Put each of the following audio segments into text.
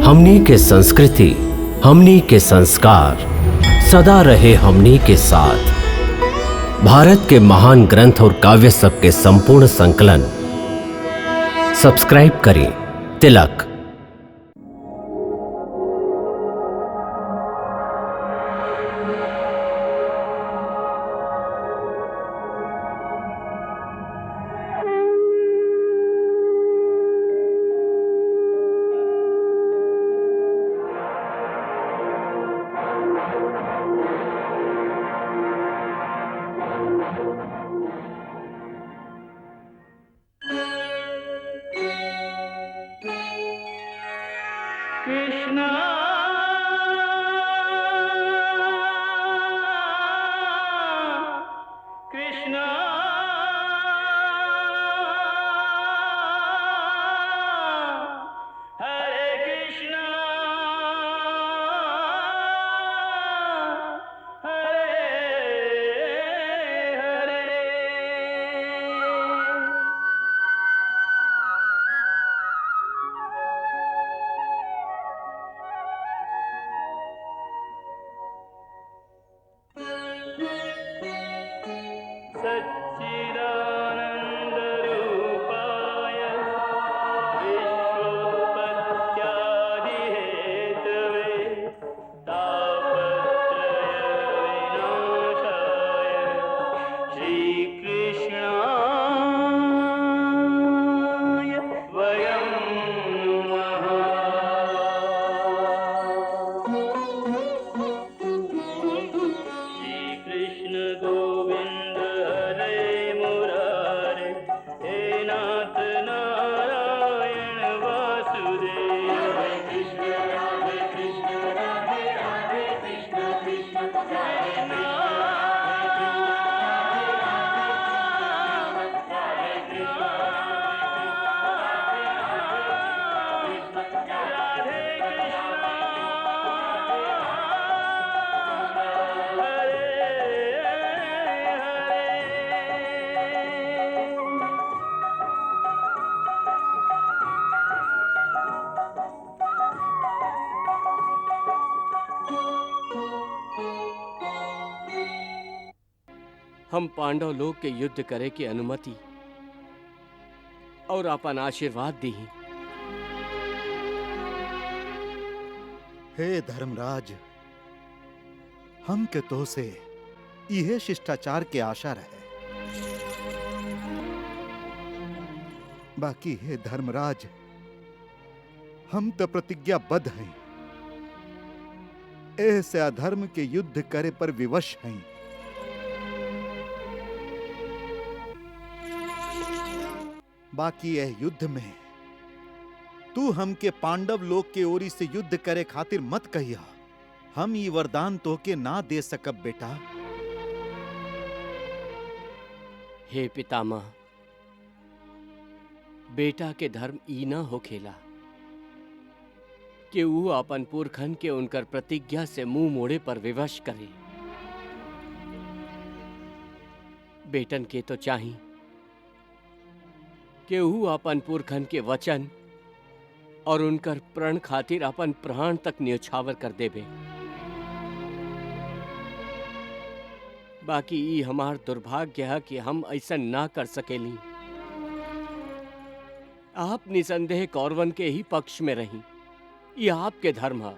हमनी के संस्कृति, हमनी के संस्कार सदा रहे हमनी के साथ। भारत के महान ग्रंथ और काव्य सब के संपूर्ण संकलन सब्सक्राइब करें तिलक। कृष्णा कृष्णा हरे कृष्णा हरे हरे। सच्चिदानन्दरूपाय विश्वोत्पत्त्यादिहेतवे तापत्रयविनाशाय श्रीकृष्णाय वयं नमः। श्रीकृष्ण गोविंद हरे मुरारे, हे नाथ नारायण वासुदेव। हरे कृष्ण राधे राधे कृष्ण कृष्ण हरे हम पांडव लोग के युद्ध करे की अनुमति और अपन आशीर्वाद दी। हे धर्मराज, हम के तो से यह शिष्टाचार के आशा रहे। बाकी हे धर्मराज, हम तो प्रतिज्ञाबद्ध हैं, ऐसे अधर्म के युद्ध करे पर विवश हैं। बाकी यह युद्ध में तू हमके पांडव लोग के ओरी से युद्ध करे खातिर मत कहिया। हम ये वरदान तोके ना दे सकब बेटा। हे पितामह, बेटा के धर्म ई ना होखेला कि वो अपन पुरखन के उनकर प्रतिज्ञा से मुंह मोड़े पर विवश करे। बेटन के तो चाही कि वो अपन पुरखन के वचन और उनकर प्रण खातिर अपन प्राण तक न्योछावर कर देबे। बाकी ई हमार दुर्भाग्य है कि हम ऐसा ना कर सकेली। आप निसंदेह कौरवन के ही पक्ष में रही, ये आपके धर्म है।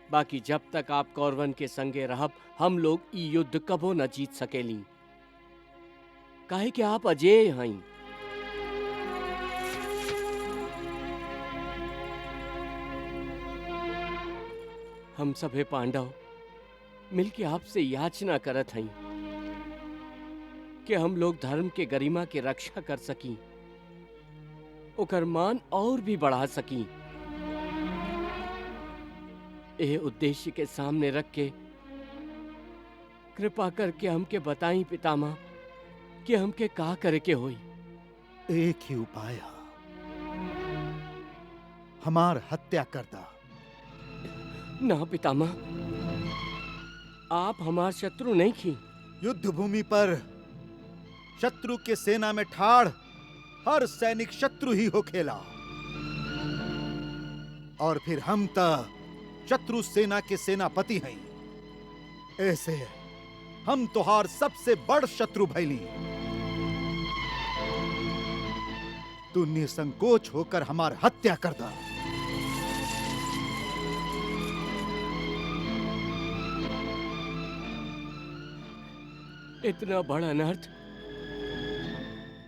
बाकी जब तक आप कौरवन के संगे रहब, हम लोग ई युद्ध कबो न जीत सकेली, काहे कि आप अजेय हैं। हम सभे पांडव मिलके आपसे याचना करत हैं कि हम लोग धर्म के गरिमा के रक्षा कर सकी, ओकर मान और भी बढ़ा सकी। यह उद्देश्य के सामने रख के कृपा करके हमके बताई पितामह कि हमके का करे के होई। एक ही उपाय है, हमार हत्या कर दा। ना पितामह, आप हमार शत्रु नहीं खी। युद्ध भूमि पर शत्रु के सेना में ठाड़ हर सैनिक शत्रु ही हो खेला। और फिर हम त शत्रु सेना के सेनापति हैं। ऐसे हम तोहार सबसे बड़ शत्रु भैली। तू निसंकोच होकर हमार हत्या कर दा। इतना बड़ा अनर्थ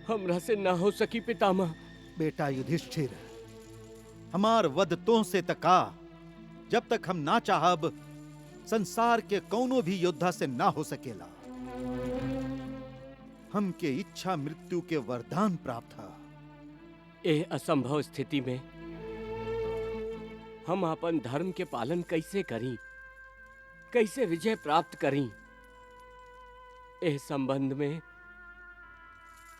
हमरा से ना हो सकी पितामह। बेटा युधिष्ठिर, हमार वध तो से तका जब तक हम ना चाहब संसार के कौनो भी योद्धा से ना हो सकेला। हमके इच्छा मृत्यु के वरदान प्राप्त था। ए असंभव स्थिति में हम अपन धर्म के पालन कैसे करी, कैसे विजय प्राप्त करी? ए संबंध में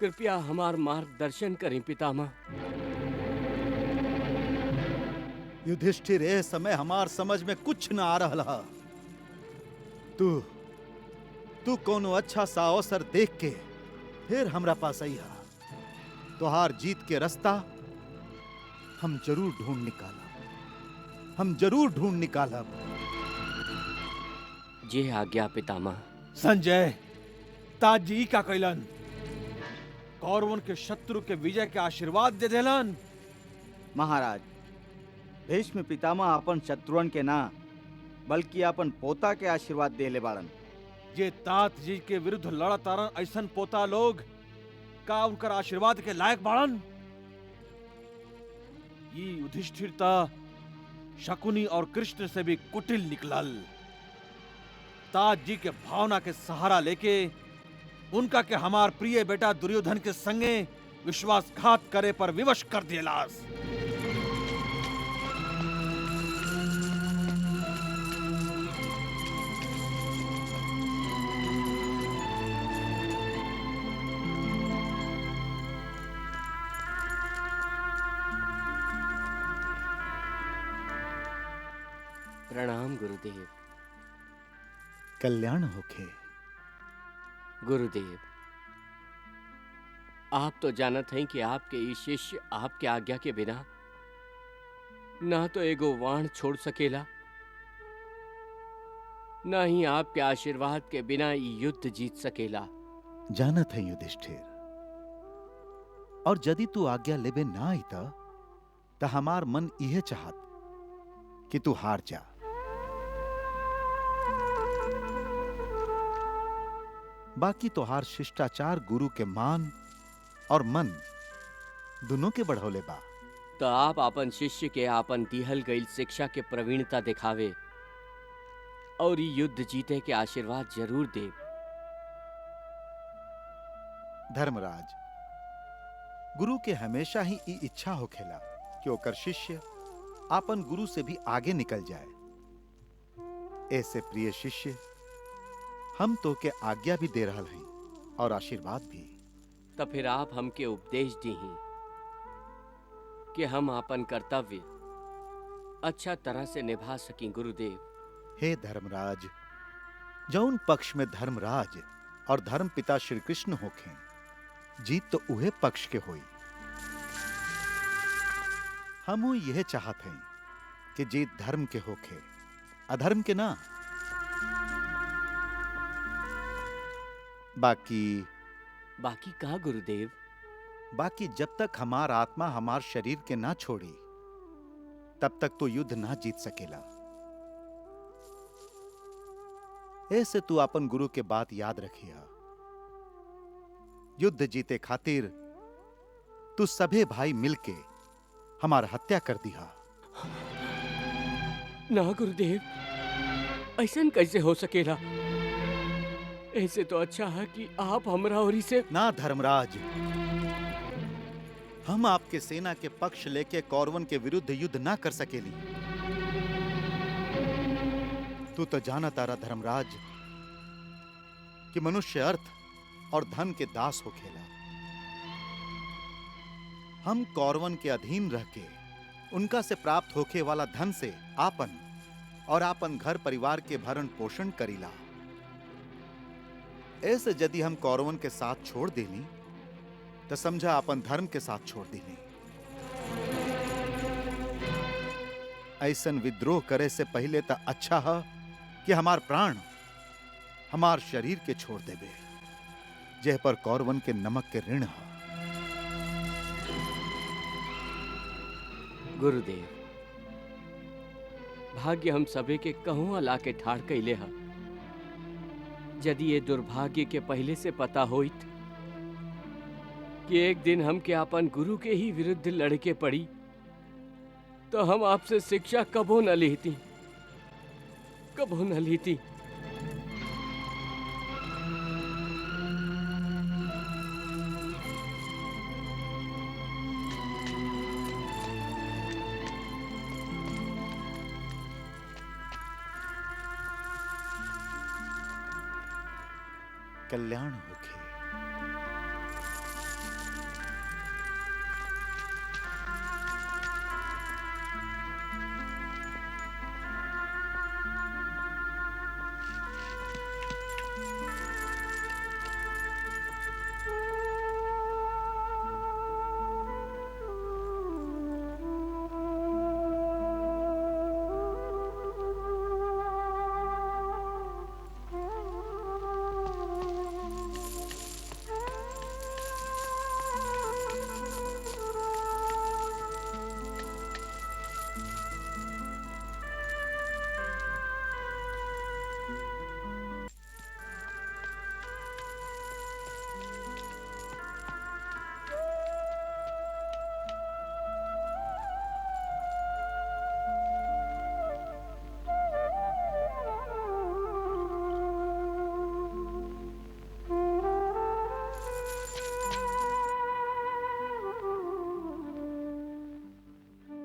कृपया हमार मार्गदर्शन करें पितामह। युधिष्ठिर, ए समय हमार समझ में कुछ न आ रहा। तू कोनो अच्छा सा अवसर देख के फिर हमरा पास आई हा। तोहार जीत के रास्ता हम जरूर ढूंढ निकालब। जे आज्ञा पितामह। संजय, ताजी का कैलन कौरवन के शत्रु के विजय के आशीर्वाद दे देलन। महाराज, भीष्म पितामह अपन शत्रुअन के ना बल्कि अपन पोता के आशीर्वाद देले बाड़न। जे तात जी के विरुद्ध लड़तारन ऐसन पोता लोग का उनकर आशीर्वाद के लायक बाड़न? ये युधिष्ठिर ता शकुनी और कृष्ण से भी कुटिल निकलल। तात जी के भावना के सहारा लेके उनका के हमार प्रिय बेटा दुर्योधन के संगे विश्वासघात करे पर विवश कर दियलास। प्रणाम गुरुदेव। कल्याण होखे। गुरुदेव, आप तो जानत हैं कि आपके ये शिष्य आपके आज्ञा के बिना ना तो एगो वाण छोड़ सकेला, ना ही आपके आशीर्वाद के बिना ये युद्ध जीत सकेला। जानत है युधिष्ठिर, और यदि तू आज्ञा लेबे ना आई त हमार मन यह चाहत कि तू हार जा। बाकी तोहार शिष्टाचार गुरु के मान और मन दोनों के बढ़ौले बा। तो आप अपन शिष्य के आपन दिहल गई शिक्षा के प्रवीणता दिखावे और ये युद्ध जीते के आशीर्वाद जरूर दे। धर्मराज, गुरु के हमेशा ही ई इच्छा होखेला कि ओकर शिष्य आपन गुरु से भी आगे निकल जाए। ऐसे प्रिय शिष्य, हम तो के आज्ञा भी दे रहा हैं और आशीर्वाद भी। तो फिर आप हमके उपदेश दी कि हम अपन कर्तव्य अच्छा तरह से निभा सकें गुरुदेव। हे धर्मराज, जौन पक्ष में धर्मराज और धर्म पिता श्री कृष्ण होखें, जीत तो उहे पक्ष के होई। हमू यह चाहत हैं कि जीत धर्म के होखे, अधर्म के ना। बाकी का गुरुदेव? बाकी जब तक हमार आत्मा हमार शरीर के ना छोड़ी तब तक तो युद्ध ना जीत सकेला। ऐसे तू अपन गुरु के बात याद रखिया। युद्ध जीते खातिर तू सभे भाई मिलके हमार हत्या कर दिया। ना गुरुदेव, ऐसा कैसे हो सकेला? ऐसे तो अच्छा है कि आप हमरा ओरी से। ना धर्मराज, हम आपके सेना के पक्ष लेके कौरवन के विरुद्ध युद्ध ना कर सकेली। तू तो जाना तारा धर्मराज कि मनुष्य अर्थ और धन के दास हो खेला। हम कौरवन के अधीन रह के उनका से प्राप्त होखे वाला धन से आपन और आपन घर परिवार के भरण पोषण करीला। ऐसे यदि हम कौरवन के साथ छोड़ देनी तो समझा अपन धर्म के साथ छोड़ देनी। ऐसन विद्रोह करे से पहले त अच्छा है कि हमार प्राण हमार शरीर के छोड़ देबे, जेह पर कौरवन के नमक के ऋण है। गुरुदेव, भाग्य हम सबे के कहूँ ला के ठाड़ कैले हा। यदि ये दुर्भाग्य के पहले से पता होइत कि एक दिन हम के अपन गुरु के ही विरुद्ध लड़के पड़ी, तो हम आपसे शिक्षा कबो न लेती, कबो न लेती। कल्याण होखे।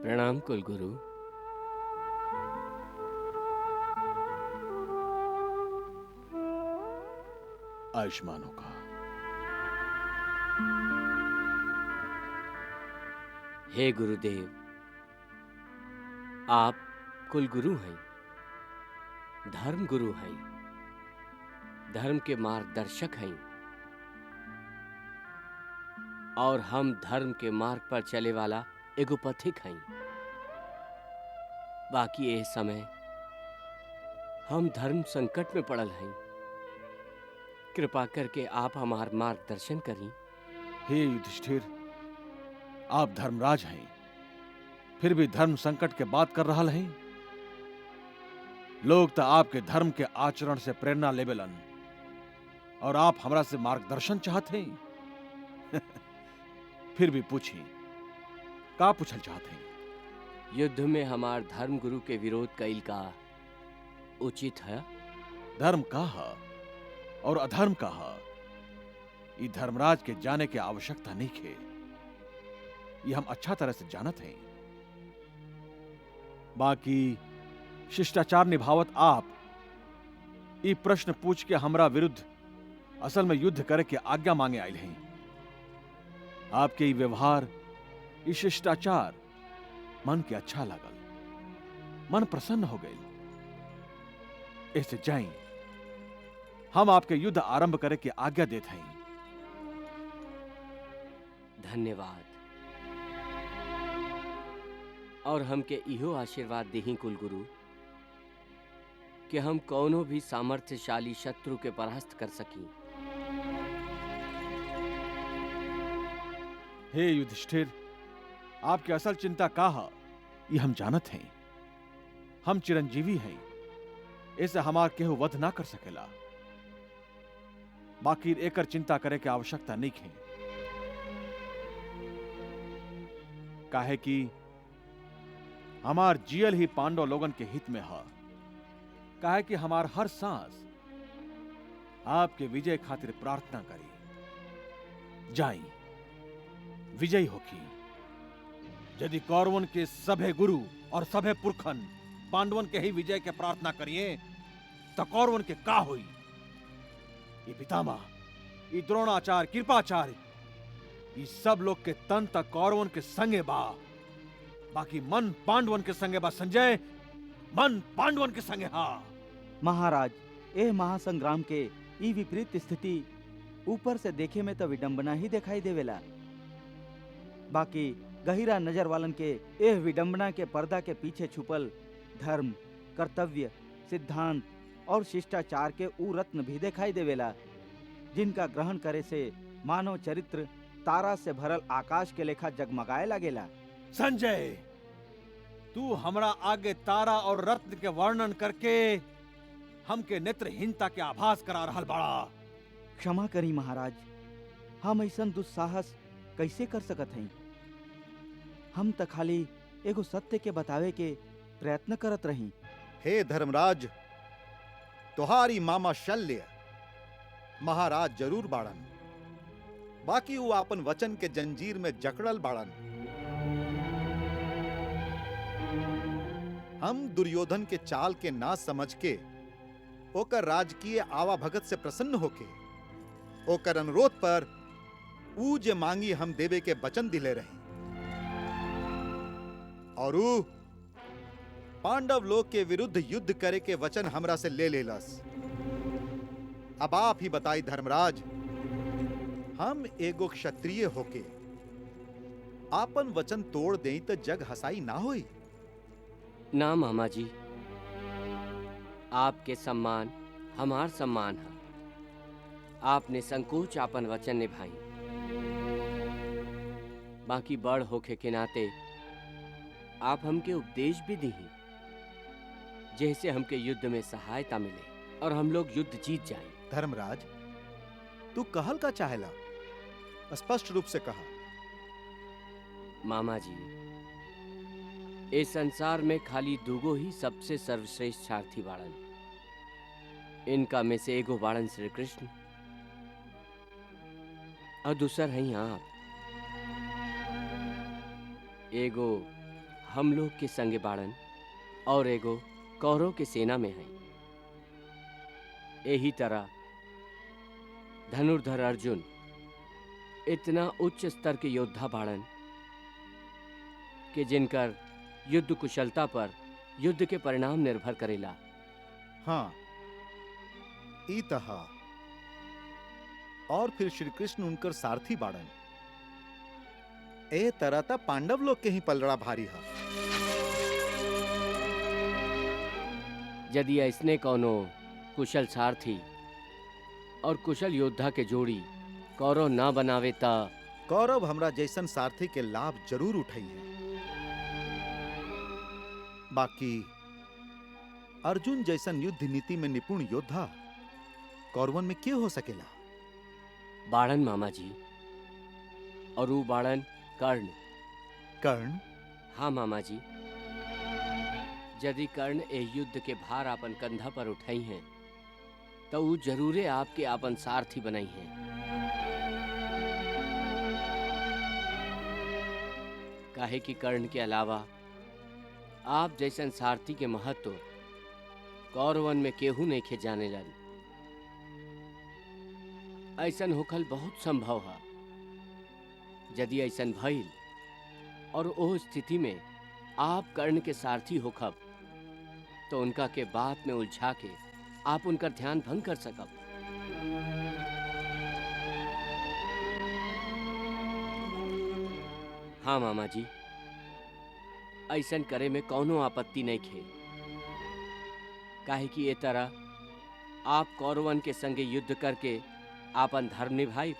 प्रणाम कुलगुरु। आयुष्मान होगा। हे गुरुदेव, आप कुलगुरु हैं, धर्म गुरु हैं, धर्म के मार्गदर्शक हैं, और हम धर्म के मार्ग पर चले वाला एगो पथिक हैं। बाकी ये समय हम धर्म संकट में पड़ल हैं। कृपा करके आप हमार मार्गदर्शन करी। हे युधिष्ठिर, आप धर्मराज हैं, फिर भी धर्म संकट के बात कर रहा हैं। लोग तो आपके धर्म के आचरण से प्रेरणा लेबेलन, और आप हमरा से मार्गदर्शन चाहते हैं। फिर भी पूछिए, का पूछल चाहते हैं? युद्ध में हमार धर्म गुरु के विरोध कईल का उचित है? धर्म का है और अधर्म का है, ये धर्मराज के जाने की आवश्यकता नहीं है। ये हम अच्छा तरह से जानत हैं। बाकी शिष्टाचार निभावत आप ये प्रश्न पूछ के हमरा विरुद्ध असल में युद्ध करे के आज्ञा मांगे आयल हैं। आपके ये व्यवहार, ये शिष्टाचार मन के अच्छा लगल, मन प्रसन्न हो गई। ऐसे जाई, हम आपके युद्ध आरंभ करे की आज्ञा देते हैं। धन्यवाद। और हमके इहो आशीर्वाद देही कुलगुरु कि हम कौनो भी सामर्थ्यशाली शत्रु के परास्त कर सकी। हे युधिष्ठिर, आपकी असल चिंता का है ये हम जानत हैं। हम चिरंजीवी हैं, ऐसे हमार केहू वध ना कर सकेला। बाकी एकर चिंता करे के आवश्यकता नहीं है। काहे कि हमार जियल ही पांडव लोगन के हित में है। काहे कि हमार हर सांस आपके विजय खातिर प्रार्थना करी। जाई, विजयी होकी। यदि कौरवन के सभे गुरु और सभे पुरखन पांडवन के ही विजय के प्रार्थना करिए तो कौरवन के का हुई? ये पितामह, ये द्रोणाचार्य, कृपाचार्य, ये सब लोग के तन तक कौरवन के संगे बा। बाकी मन पांडवन के संगे बा। संजय, मन पांडवन के संगे हा। महाराज, एह महासंग्राम के ई विपरीत स्थिति ऊपर से देखे में तो विडंबना ही दिखाई देवेला। बाकी गहिरा नजर वालन के एह विडंबना के पर्दा के पीछे छुपल धर्म, कर्तव्य, सिद्धांत और शिष्टाचार के ऊ रत्न भी दिखाई देवेला, जिनका ग्रहण करे से मानव चरित्र तारा से भरल आकाश के लेखा जगमगाए लगेला। संजय, तू हमरा आगे तारा और रत्न के वर्णन करके हमके नेत्रहीनता के आभास करा रहल बाड़ा। क्षमा करी महाराज, हम ऐसन दुस्साहस कैसे कर सकत हई? हम त खाली एगो सत्य के बतावे के प्रयत्न करत रही। हे धर्मराज, तुम्हारी मामा शल्य महाराज जरूर बाड़न, बाकी वो आपन वचन के जंजीर में जकड़ल बाड़न। हम दुर्योधन के चाल के ना समझ के ओकर राजकीय आवा भगत से प्रसन्न होके ओकर अनुरोध पर ऊ जे मांगी हम देवे के वचन दिले रहे, और ऊ पांडव लोग के विरुद्ध युद्ध करे के वचन हमरा से ले लेलस। अब आप ही बताई धर्मराज, हम एगो क्षत्रिय होके आपन वचन तोड़ दें तो जग हसाई ना होई? ना मामा जी, आपके सम्मान हमार सम्मान है। आपने संकोच आपन वचन निभाई, बाकी बड़ होके के नाते आप हमके उपदेश भी दी, जैसे हमके युद्ध में सहायता मिले और हम लोग युद्ध जीत जाएं। धर्मराज, तू कहल का चाहेला? स्पष्ट रूप से कहा। मामा जी, इस संसार में खाली दूगो ही सबसे सर्वश्रेष्ठ सारथी बाड़न। इनका में से एगो बाड़न श्री कृष्ण और दूसर हैं आप। एगो हम लोग के संगे बाड़न और एगो कौरव के सेना में हैं। यही तरह धनुर्धर अर्जुन इतना उच्च स्तर के योद्धा बाड़न कि जिनकर युद्ध कुशलता पर युद्ध के परिणाम निर्भर करेला। हाँ, ई तहा। और फिर श्री कृष्ण उनकर सारथी बाड़न। ए तरह ता पांडव लोग के ही पलड़ा भारी है। यदि ऐसने कोनो कुशल सारथी और कुशल योद्धा के जोड़ी कौरव ना बनावे ता कौरव हमरा जैसन सारथी के लाभ जरूर उठाइए। बाकी अर्जुन जैसन युद्ध नीति में निपुण योद्धा कौरवन में क्यों हो सकेला? बाड़न मामा जी, और वो बाड़न कर्ण। कर्ण? हाँ मामा जी, यदि कर्ण ए युद्ध के भार आपन कंधा पर उठाई हैं तो वो जरूरे आपके आपन सारथी बनाई हैं। काहे कि कर्ण के अलावा आप जैसन सारथी के महत्व कौरवन में केहू नहीं खे जाने लन। ऐसन होखल बहुत संभव है। यदि ऐसन भइल और ओह स्थिति में आप कर्ण के सारथी होखब तो उनका के बात में उलझा के आप उनका ध्यान भंग कर सकब। हाँ मामा जी, ऐसन करे में कौनो आपत्ति नहीं खे। काहे कि ये तरह आप कौरवन के संगे युद्ध करके आपन धर्म निभाई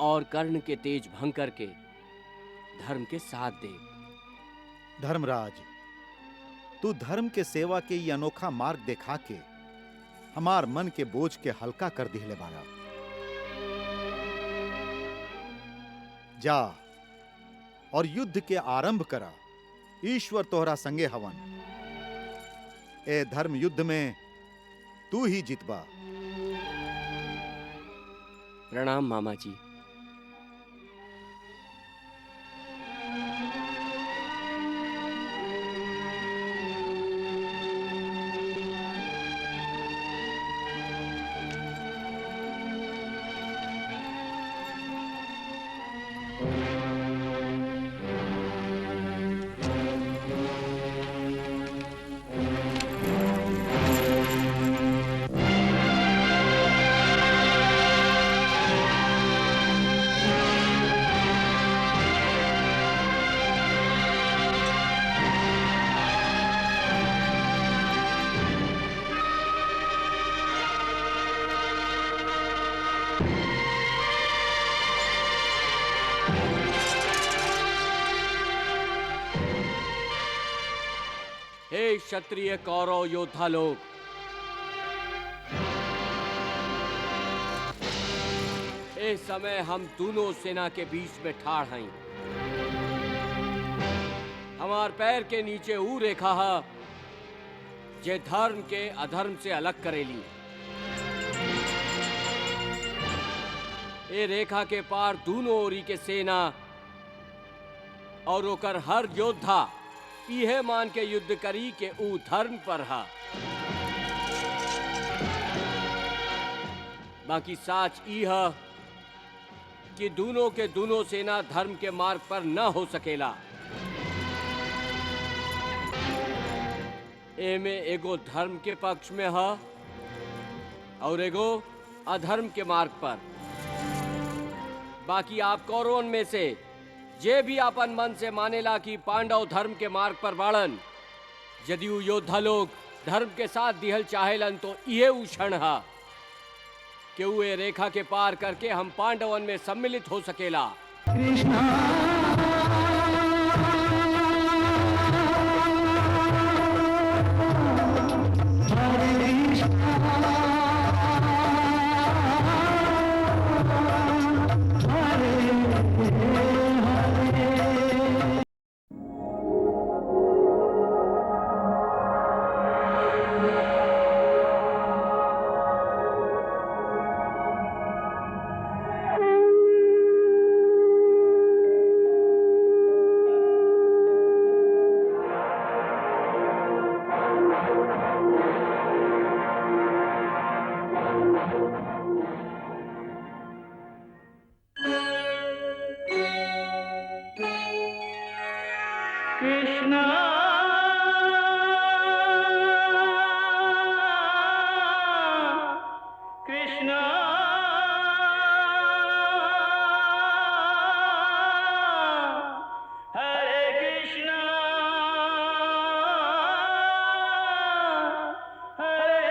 और कर्ण के तेज भंग करके धर्म के साथ दे। धर्मराज, तू धर्म के सेवा के ये अनोखा मार्ग दिखा के हमार मन के बोझ के हल्का कर दिले बाड़ा। जा और युद्ध के आरंभ करा। ईश्वर तोहरा संगे हवन। ए धर्म युद्ध में तू ही जितबा। प्रणाम मामा जी। हे क्षत्रिय कौरव योद्धा लोग, इस समय हम दोनों सेना के बीच में ठाड़ हैं। हमार पैर के नीचे ऊ रेखा है जे धर्म के अधर्म से अलग करेली। ए रेखा के पार दोनों ओरी के सेना और ओकर हर योद्धा इहे मान के युद्ध करी के ऊ धर्म पर हा। बाकी साच ई है कि दोनों के दोनों सेना धर्म के मार्ग पर न हो सकेला। एमे एगो धर्म के पक्ष में है और एगो अधर्म के मार्ग पर। बाकी आप कौरवन में से जे भी अपन मन से मानेला कि पांडव धर्म के मार्ग पर बाड़न, यदि वो योद्धा लोग धर्म के साथ दिहल चाहेलन तो ये ऊ क्षण है कि वो ये रेखा के पार करके हम पांडवन में सम्मिलित हो सकेला। कृष्णा कृष्णा हरे कृष्णा हरे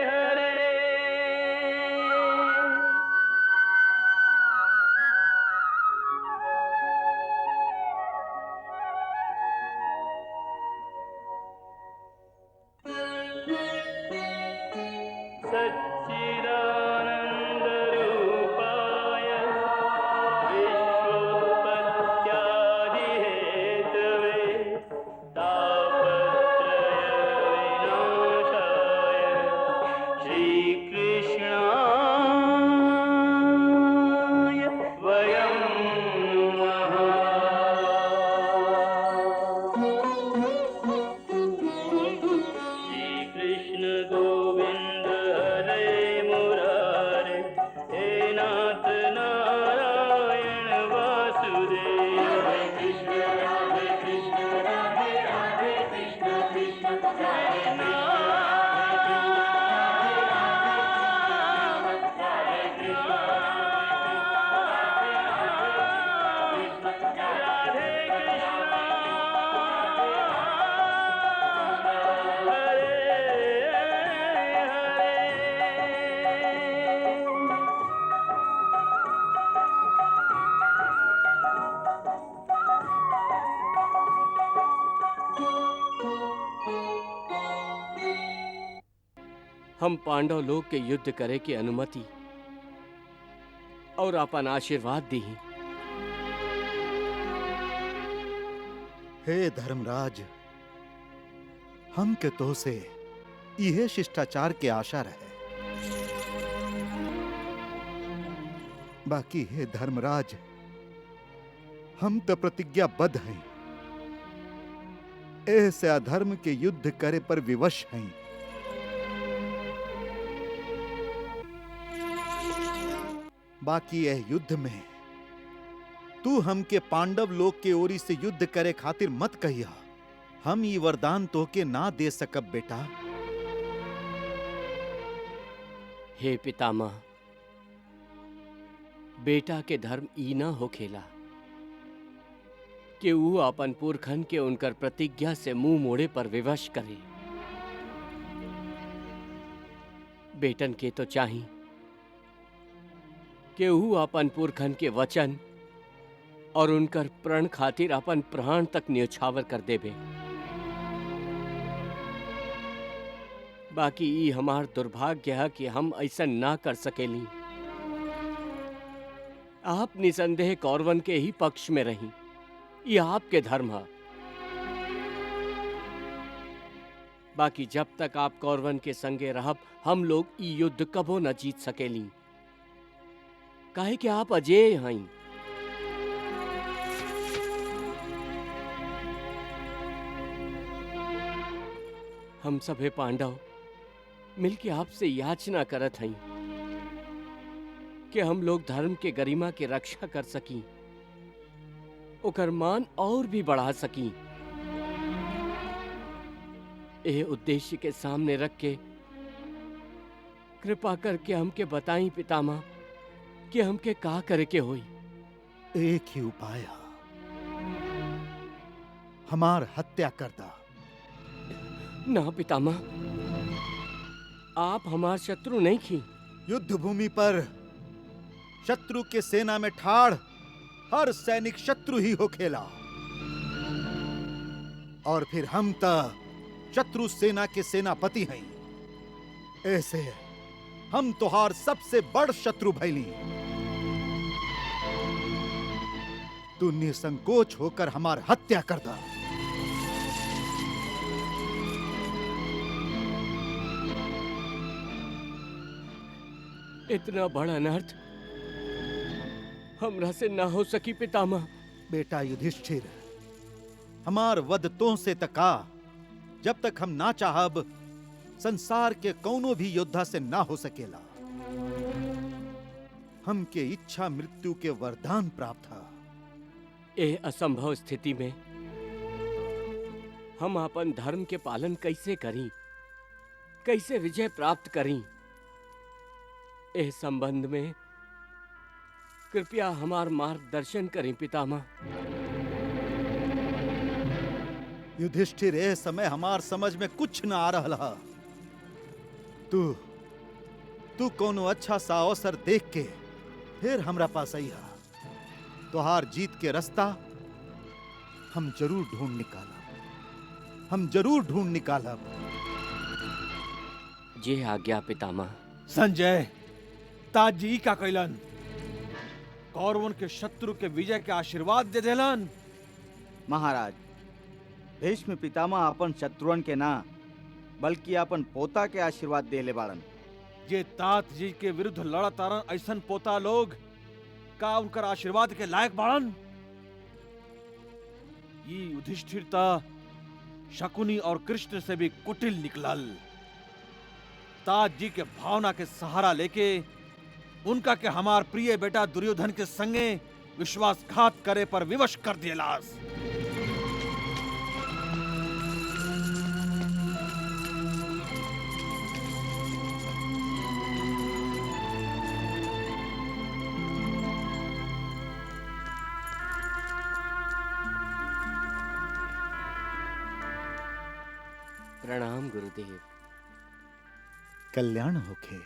हरे। सच्चिदानन्दरूपाय विश्वोत्पत्त्यादिहेतवे तापत्रयविनाशाय श्रीकृष्णाय वयं नमः। श्रीकृष्ण गोविंद हरे मुरारे, हे नाथ नारायण वासुदेव। हरे कृष्ण राधे राधे कृष्ण कृष्ण हरे हम पांडव लोग के युद्ध करे की अनुमति और अपन आशीर्वाद दी। हे धर्मराज, हम के तो से इहे शिष्टाचार के आशा रहे। बाकी हे धर्मराज, हम तो प्रतिज्ञाबद्ध हैं, ऐसे अधर्म के युद्ध करे पर विवश हैं। बाकी यह युद्ध में तू हमके पांडव लोग के ओरी से युद्ध करे खातिर मत कहिया। हम ये वरदान तोके ना दे सकब बेटा। हे पितामह, बेटा के धर्म ई ना हो खेला कि वो अपन पुरखन के उनकर प्रतिज्ञा से मुंह मोड़े पर विवश करे। बेटन के तो चाही कि वो अपन पुरखन के वचन और उनकर प्रण खातिर अपन प्राण तक न्योछावर कर देबे। बाकी ई हमार दुर्भाग्य है कि हम ऐसा ना कर सकेली। आप निसंदेह कौरवन के ही पक्ष में रही, ये आपके धर्म है। बाकी जब तक आप कौरवन के संगे रहब, हम लोग ई युद्ध कबो न जीत सकेली, काहे कि आप अजेय हैं। हम सभे पांडव मिलके आपसे याचना करत हई कि हम लोग धर्म के गरिमा के रक्षा कर सकी, ओकर मान और भी बढ़ा सकी। यह उद्देश्य के सामने रख के कृपा करके हमके बताई पितामह कि हमके का करे के होई। एक ही उपाय है, हमार हत्या कर दा। ना पितामह, आप हमार शत्रु नहीं थी। युद्ध भूमि पर शत्रु के सेना में ठाड़ हर सैनिक शत्रु ही हो खेला, और फिर हम त शत्रु सेना के सेनापति हैं। ऐसे हम तोहार सबसे बड़ शत्रु भैली। तू निसंकोच होकर हमार हत्या कर दा। इतना बड़ा अनर्थ हमरा से ना हो सकी पितामह। बेटा युधिष्ठिर, हमार वध तो से तका, जब तक हम ना चाहब संसार के कौनो भी योद्धा से ना हो सकेला। हमके इच्छा मृत्यु के वरदान प्राप्त था। ए असंभव स्थिति में हम अपन धर्म के पालन कैसे करी, कैसे विजय प्राप्त करी? ए संबंध में कृपया हमार मार्गदर्शन करें पितामह। युधिष्ठिर, ए समय हमार समझ में कुछ ना आ रहा। तू कोनो अच्छा सा अवसर देख के फिर हमरा पास आई हा। तोहार जीत के रास्ता हम जरूर ढूंढ निकालब। जे आज्ञा पितामह। संजय, ताजी का कैलन कौरवन के शत्रु के विजय के आशीर्वाद दे देलन। महाराज, भीष्म पितामह अपन शत्रुअन के ना बल्कि अपन पोता के आशीर्वाद देले बाड़न। जे तात जी के विरुद्ध लड़तारन, ऐसन पोता लोग का उनकर आशीर्वाद के लायक बाड़न? ये युधिष्ठिरता शकुनी और कृष्ण से भी कुटिल निकलल। तात जी के भावना के सहारा लेके उनका के हमार प्रिय बेटा दुर्योधन के संगे विश्वासघात करे पर विवश कर दियलास। प्रणाम गुरुदेव। कल्याण होखे।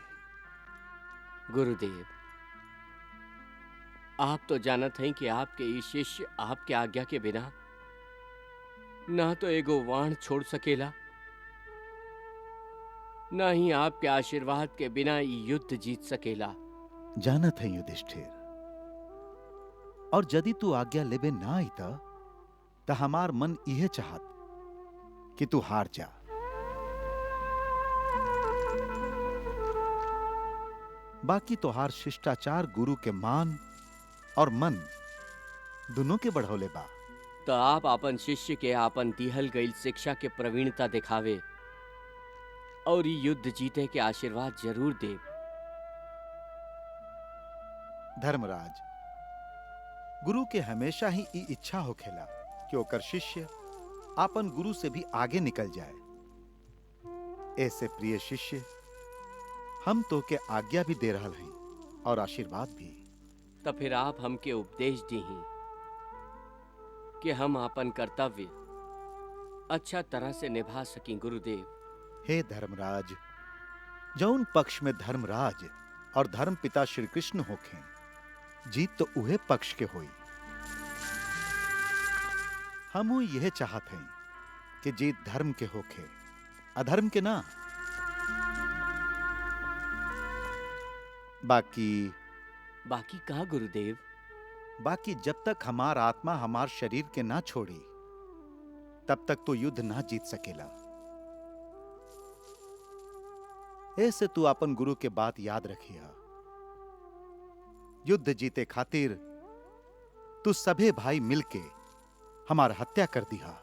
गुरुदेव, आप तो जानत हैं कि आपके ये शिष्य आपके आज्ञा के बिना ना तो एगो वाण छोड़ सकेला, ना ही आपके आशीर्वाद के बिना ये युद्ध जीत सकेला। जानत है युधिष्ठिर, और यदि तू आज्ञा लेबे ना आई त हमार मन यह चाहत कि तू हार जा। बाकी तोहार शिष्टाचार गुरु के मान और मन दोनों के बढ़ौले बा। तो आप अपन शिष्य के आपन दिहल गईल शिक्षा के प्रवीणता दिखावे और ये युद्ध जीते के आशीर्वाद जरूर दे। धर्मराज, गुरु के हमेशा ही ई इच्छा होखेला कि ओकर शिष्य आपन गुरु से भी आगे निकल जाए। ऐसे प्रिय शिष्य, हम तो के आज्ञा भी दे रहल हैं और आशीर्वाद भी। तो फिर आप हमके उपदेश दी कि हम अपन कर्तव्य अच्छा तरह से निभा सकें गुरुदेव। हे धर्मराज, जौन पक्ष में धर्मराज और धर्म पिता श्री कृष्ण होखें, जीत तो उहे पक्ष के होई। हमू यह चाहत हैं कि जीत धर्म के होखे, अधर्म के ना। बाकी कहा गुरुदेव? बाकी जब तक हमार आत्मा हमार शरीर के ना छोड़ी तब तक तो युद्ध ना जीत सकेला। ऐसे तू अपन गुरु के बात याद रखिया। युद्ध जीते खातिर तू सभे भाई मिलके हमार हत्या कर दिया।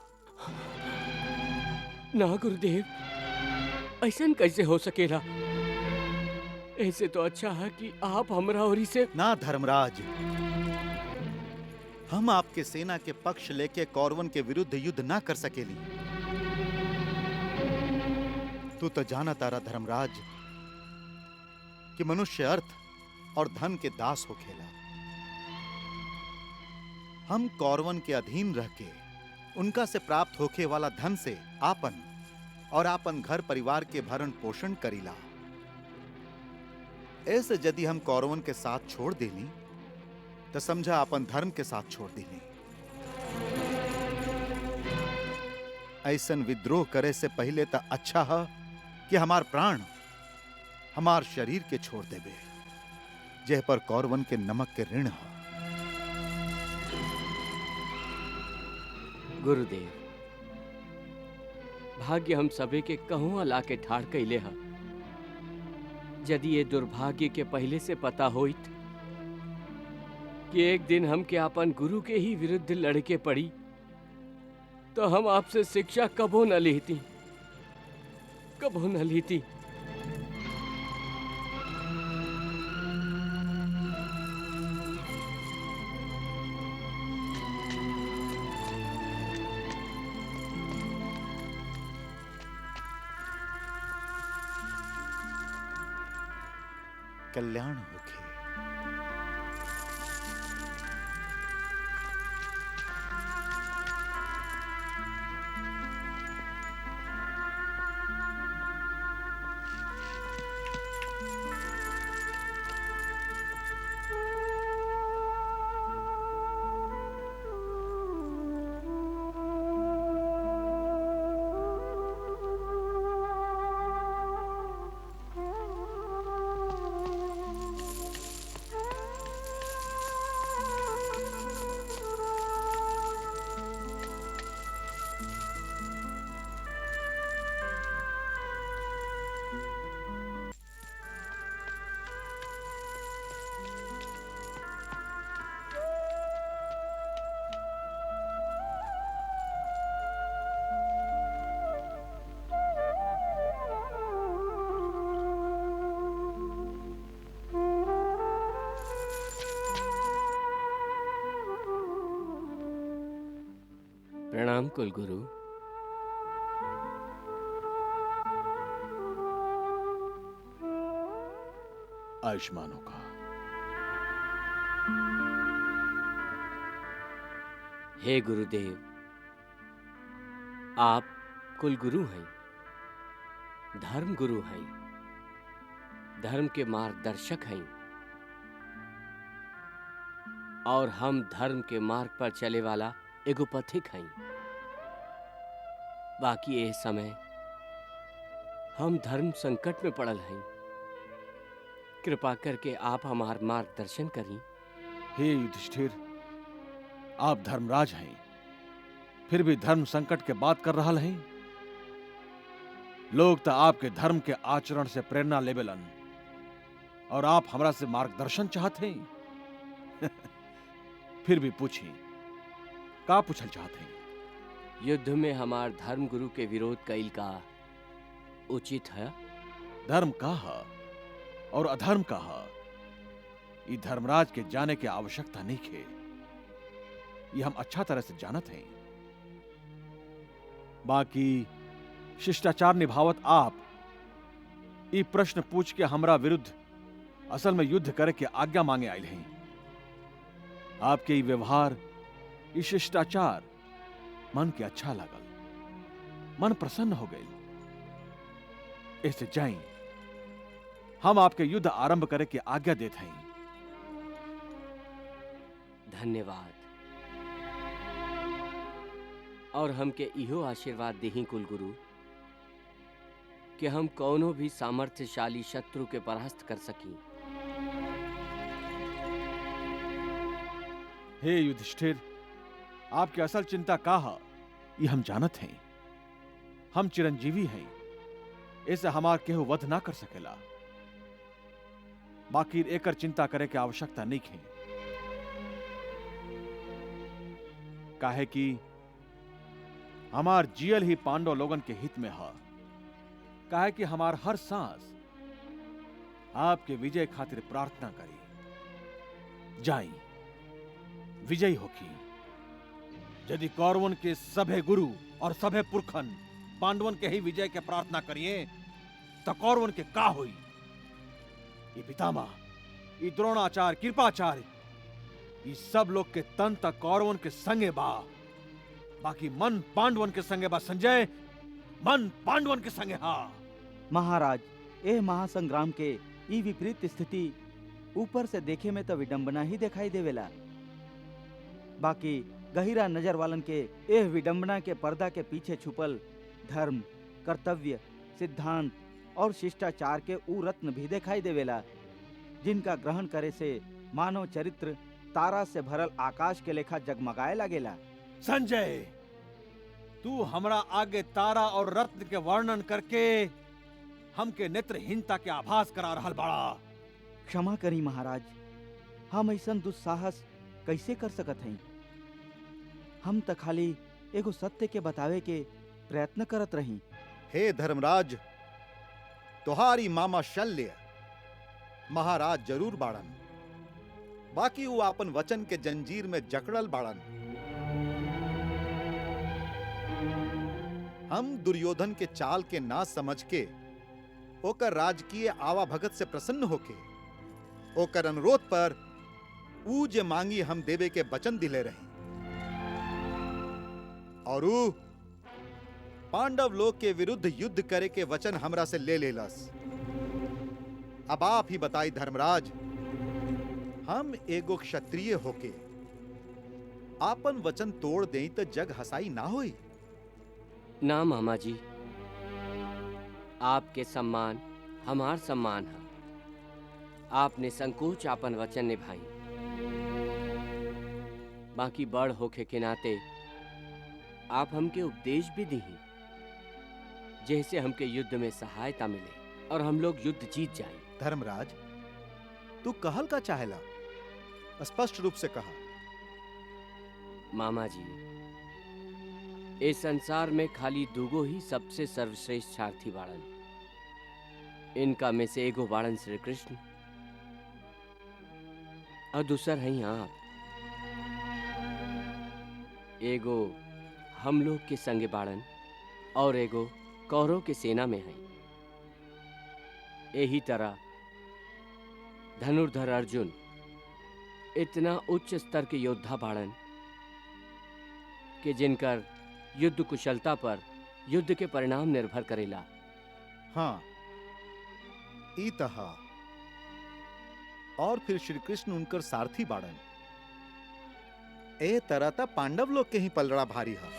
ना गुरुदेव, ऐसा कैसे हो सकेला? ऐसे तो अच्छा है कि आप हमरा ओरी से। ना धर्मराज, हम आपके सेना के पक्ष लेके कौरवन के विरुद्ध युद्ध ना कर सकेली। तू तो जाना तारा धर्मराज कि मनुष्य अर्थ और धन के दास हो खेला। हम कौरवन के अधीन रह के उनका से प्राप्त होके वाला धन से आपन और आपन घर परिवार के भरण पोषण करीला। ऐसे यदि हम कौरवन के साथ छोड़ देनी तो समझा अपन धर्म के साथ छोड़ देनी। ऐसन विद्रोह करे से पहले तो अच्छा है कि हमार प्राण हमार शरीर के छोड़ देवे, जेह पर कौरवन के नमक के ऋण है। गुरुदेव, भाग्य हम सबे के कहूं ला के ठाड़ कैले हा। यदि ये दुर्भाग्य के पहले से पता होइत कि एक दिन हम के अपन गुरु के ही विरुद्ध लड़के पड़ी तो हम आपसे शिक्षा कबो न लेती, कबो न लेती। कल्याण होखे। प्रणाम कुलगुरु। आयुष्मान होगा। हे गुरुदेव, आप कुलगुरु हैं, धर्म गुरु हैं, धर्म के मार्गदर्शक हैं और हम धर्म के मार्ग पर चले वाला एगो पथिक हैं। बाकी ये समय हम धर्म संकट में पड़ल हैं। कृपा करके आप हमार मार्गदर्शन करें। हे युधिष्ठिर, आप धर्मराज हैं, फिर भी धर्म संकट के बात कर रहा हैं। लोग तो आपके धर्म के आचरण से प्रेरणा लेबेलन और आप हमरा से मार्गदर्शन चाहते हैं। फिर भी पूछिए, का पूछल चाहते हैं? युद्ध में हमार धर्म गुरु के विरोध कईल का उचित है? धर्म का है और अधर्म का है, ये धर्मराज के जाने की आवश्यकता नहीं है। ये हम अच्छा तरह से जानत हैं। बाकी शिष्टाचार निभावत आप ये प्रश्न पूछ के हमरा विरुद्ध असल में युद्ध करे के आज्ञा मांगे आयल हैं। आपके ये व्यवहार, ये शिष्टाचार मन के अच्छा लागल, मन प्रसन्न हो गई। ऐसे जाएं, हम आपके युद्ध आरंभ करे के आज्ञा देते हैं। धन्यवाद। और हमके इहो आशीर्वाद देही कुलगुरु कि हम कौनो भी सामर्थ्यशाली शत्रु के परास्त कर सकी। हे युधिष्ठिर, आपकी असल चिंता का है ये हम जानत हैं। हम चिरंजीवी हैं, ऐसे हमार केहू वध ना कर सकेला। बाकी एकर चिंता करे के आवश्यकता नहीं है, काहे कि हमार जियल ही पांडव लोगन के हित में है। काहे कि हमार हर सांस आपके विजय खातिर प्रार्थना करी। जाई विजयी होकी। यदि कौरवन के सभे गुरु और सभे पुरखन पांडवन के ही विजय के प्रार्थना करिए तो कौरवन के का होई? ये पितामह, ये द्रोणाचार्य, कृपाचार्य, ये सब लोग के तन तक कौरवन के संगे बा। बाकी मन पांडवन के संगे बा। संजय, मन पांडवन के संगे हा। महाराज, एह महासंग्राम के ई विपरीत स्थिति ऊपर से देखे में तो विडंबना ही दिखाई देवेला। बाकी गहिरा नजर वालन के एह विडंबना के पर्दा के पीछे छुपल धर्म, कर्तव्य, सिद्धांत और शिष्टाचार के ऊ रत्न भी दिखाई देवेला, जिनका ग्रहण करे से मानव चरित्र तारा से भरल आकाश के लेखा जगमगाए लागेला। संजय, तू हमरा आगे तारा और रत्न के वर्णन करके हमके नेत्रहीनता के आभास करा रहल बाड़ा। क्षमा करी महाराज, हम ऐसन दुस्साहस कैसे कर सकत हई? हम त खाली एगो सत्य के बतावे के प्रयत्न करत रही। हे धर्मराज, तुम्हारी मामा शल्य महाराज जरूर बाड़न, बाकी वो आपन वचन के जंजीर में जकड़ल बाड़न। हम दुर्योधन के चाल के ना समझ के ओकर राजकीय आवाभगत से प्रसन्न होके ओकर अनुरोध पर ऊ जे मांगी हम देवे के वचन दिले रहे, और ऊ पांडव लोग के विरुद्ध युद्ध करे के वचन हमरा से ले लेलस। अब आप ही बताई धर्मराज, हम एगो क्षत्रिय होके आपन वचन तोड़ दें तो जग हसाई ना होई? ना मामा जी, आपके सम्मान हमार सम्मान है। आपने संकोच आपन वचन निभाई। बाकी बड़ होके के नाते आप हमके उपदेश भी दी, जैसे हमके युद्ध में सहायता मिले और हम लोग युद्ध जीत जाएं। धर्मराज, तू कहल का चाहेला? स्पष्ट रूप से कहा। मामा जी, इस संसार में खाली दूगो ही सबसे सर्वश्रेष्ठ सारथी बाड़न। इनका में से एगो बाड़न श्री कृष्ण और दूसर हैं आप। एगो हम लोग के संगे बाड़न और एगो कौरव के सेना में हैं। यही तरह धनुर्धर अर्जुन इतना उच्च स्तर के योद्धा बाड़न कि जिनकर युद्ध कुशलता पर युद्ध के परिणाम निर्भर करेला। हाँ, ई तहा। और फिर श्री कृष्ण उनकर सारथी बाड़न। ए तरह ता पांडव लोग के ही पलड़ा भारी है।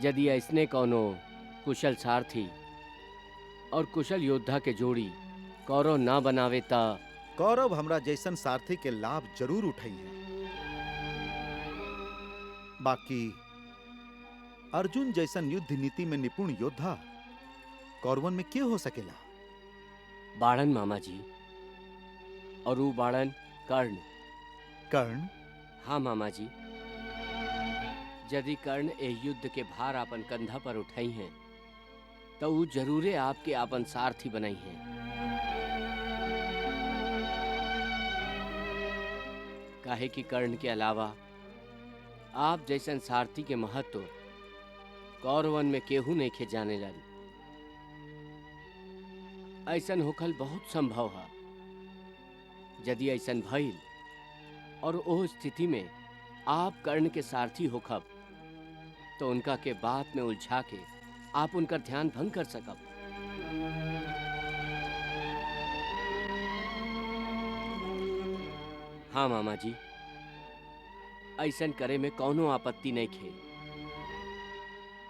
यदि ऐसने कौनो कुशल सारथी और कुशल योद्धा के जोड़ी कौरव ना बनावे ता कौरव हमरा जैसन सारथी के लाभ जरूर उठाई है। बाकी अर्जुन जैसन युद्ध नीति में निपुण योद्धा कौरवन में क्यों हो सकेला? बाड़न मामा जी, और वो बाड़न कर्ण। कर्ण? हाँ मामा जी, यदि कर्ण ए युद्ध के भार आपन कंधा पर उठाई हैं तो वो जरूरे आपके आपन सारथी बनाई हैं। काहे कि कर्ण के अलावा आप जैसन सारथी के महत्व कौरवन में केहू नहीं खे जाने लन। ऐसन होखल बहुत संभव है। यदि ऐसन भइल और ओ स्थिति में आप कर्ण के सारथी होखब तो उनका के बात में उलझा के आप उनका ध्यान भंग कर सकब। हाँ मामा जी, ऐसन करे में कौनो आपत्ति नहीं खे।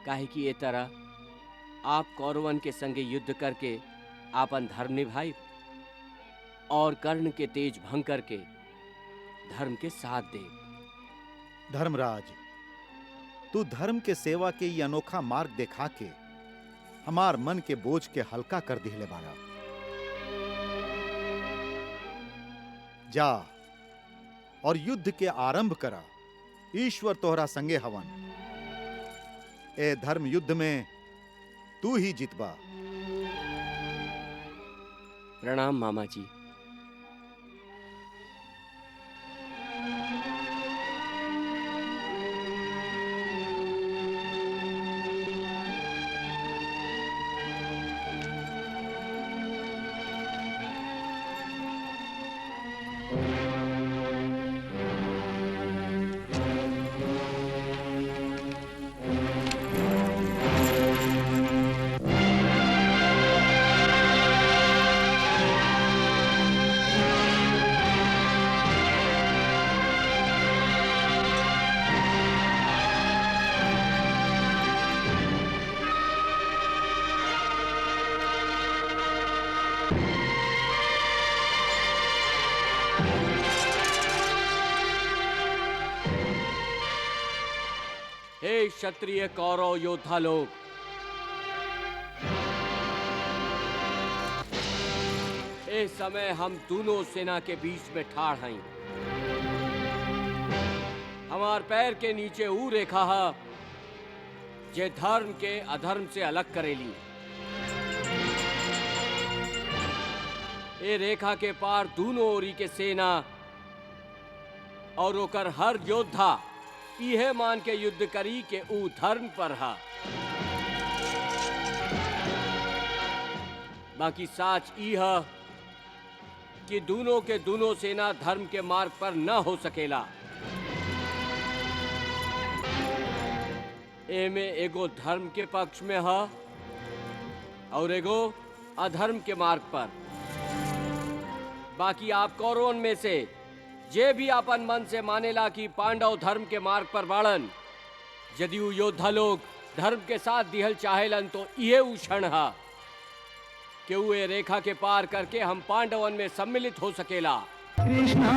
काहे कि ये तरह आप कौरवन के संगे युद्ध करके आपन धर्म निभाई और कर्ण के तेज भंग करके धर्म के साथ दे। धर्मराज, तू धर्म के सेवा के ये अनोखा मार्ग दिखा के हमार मन के बोझ के हल्का कर दिले बाड़ा। जा और युद्ध के आरंभ करा। ईश्वर तोहरा संगे हवन। ए धर्म युद्ध में तू ही जितबा। प्रणाम मामा जी। हे क्षत्रिय कौरव योद्धा लोग, इस समय हम दोनों सेना के बीच में ठाड़ हैं। हमार पैर के नीचे ऊ रेखा है जे धर्म के अधर्म से अलग करेली। ए रेखा के पार दोनों ओरी के सेना और ओकर हर योद्धा इहे मान के युद्ध करी के ऊ धर्म पर हा। बाकी साच ई है कि दोनों के दोनों सेना धर्म के मार्ग पर न हो सकेला। एमे एगो धर्म के पक्ष में है और एगो अधर्म के मार्ग पर। बाकी आप कौरवन में से जे भी अपन मन से मानेला कि पांडव धर्म के मार्ग पर बाड़न, यदि वो योद्धा लोग धर्म के साथ दिहल चाहेलन तो ये ऊ क्षण है कि वो रेखा के पार करके हम पांडवन में सम्मिलित हो सकेला। कृष्णा